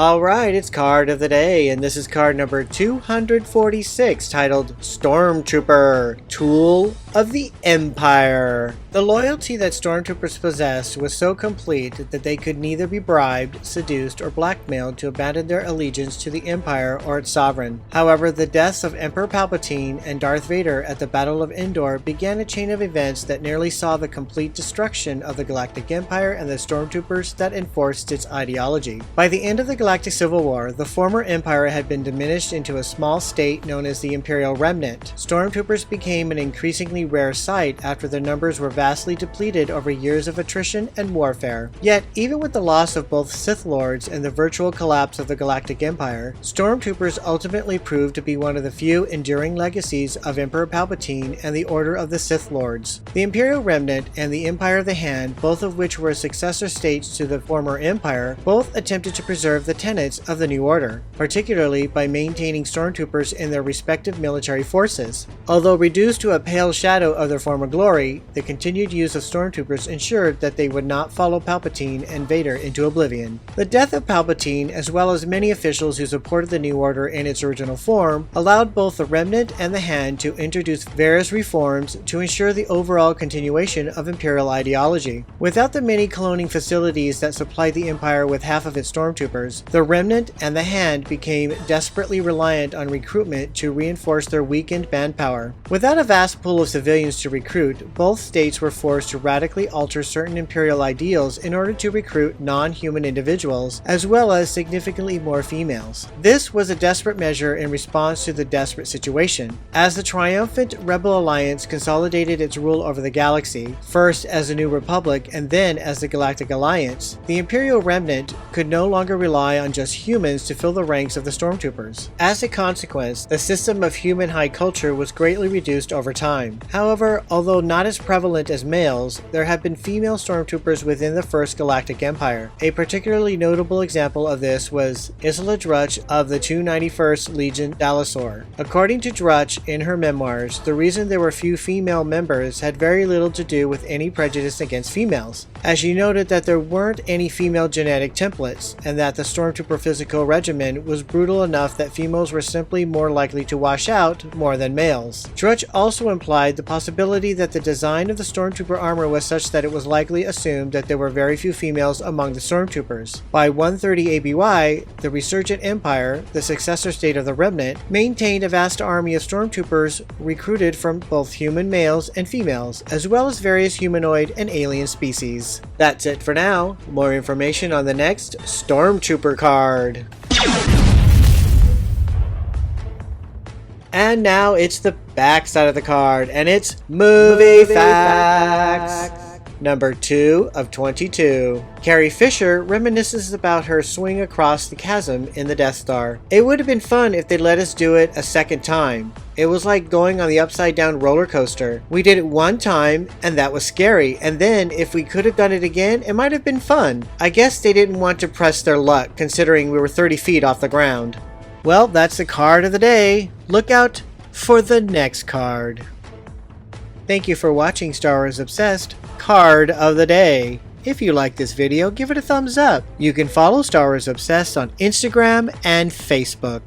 Alright, it's card of the day, and this is card number 246, titled Stormtrooper, Tool of the Empire. The loyalty that Stormtroopers possessed was so complete that they could neither be bribed, seduced, or blackmailed to abandon their allegiance to the Empire or its sovereign. However, the deaths of Emperor Palpatine and Darth Vader at the Battle of Endor began a chain of events that nearly saw the complete destruction of the Galactic Empire and the Stormtroopers that enforced its ideology. By the end of the Galactic Civil War, the former Empire had been diminished into a small state known as the Imperial Remnant. Stormtroopers became an increasingly rare sight after their numbers were vastly depleted over years of attrition and warfare. Yet, even with the loss of both Sith Lords and the virtual collapse of the Galactic Empire, Stormtroopers ultimately proved to be one of the few enduring legacies of Emperor Palpatine and the Order of the Sith Lords. The Imperial Remnant and the Empire of the Hand, both of which were successor states to the former Empire, both attempted to preserve the tenets of the New Order, particularly by maintaining Stormtroopers in their respective military forces. Although reduced to a pale shadow of their former glory, the continued use of Stormtroopers ensured that they would not follow Palpatine and Vader into oblivion. The death of Palpatine, as well as many officials who supported the New Order in its original form, allowed both the Remnant and the Hand to introduce various reforms to ensure the overall continuation of Imperial ideology. Without the many cloning facilities that supplied the Empire with half of its Stormtroopers, the Remnant and the Hand became desperately reliant on recruitment to reinforce their weakened manpower. Without a vast pool of civilians to recruit, both states were forced to radically alter certain Imperial ideals in order to recruit non-human individuals, as well as significantly more females. This was a desperate measure in response to the desperate situation. As the triumphant Rebel Alliance consolidated its rule over the galaxy, first as the New Republic and then as the Galactic Alliance, the Imperial Remnant could no longer rely on just humans to fill the ranks of the Stormtroopers. As a consequence, the system of human high culture was greatly reduced over time. However, although not as prevalent as males, there have been female Stormtroopers within the First Galactic Empire. A particularly notable example of this was Isla Drutch of the 291st Legion Dalasor. According to Drutch in her memoirs, the reason there were few female members had very little to do with any prejudice against females, as she noted that there weren't any female genetic templates, and that the Stormtrooper physical regimen was brutal enough that females were simply more likely to wash out more than males. Drutch also implied the possibility that the design of the Stormtrooper armor was such that it was likely assumed that there were very few females among the Stormtroopers. By 130 ABY, the resurgent Empire, the successor state of the Remnant, maintained a vast army of Stormtroopers recruited from both human males and females, as well as various humanoid and alien species. That's it for now. More information on the next Stormtrooper card. And now it's the back side of the card, and it's Movie Facts. Number 2 of 22. Carrie Fisher reminisces about her swing across the chasm in the Death Star. It would have been fun if they let us do it a second time. It was like going on the upside down roller coaster. We did it one time and that was scary, and then if we could have done it again, it might have been fun. I guess they didn't want to press their luck considering we were 30 feet off the ground. Well, that's the card of the day. Look out for the next card. Thank you for watching Star Wars Obsessed Card of the Day. If you like this video, give it a thumbs up. You can follow Star Wars Obsessed on Instagram and Facebook.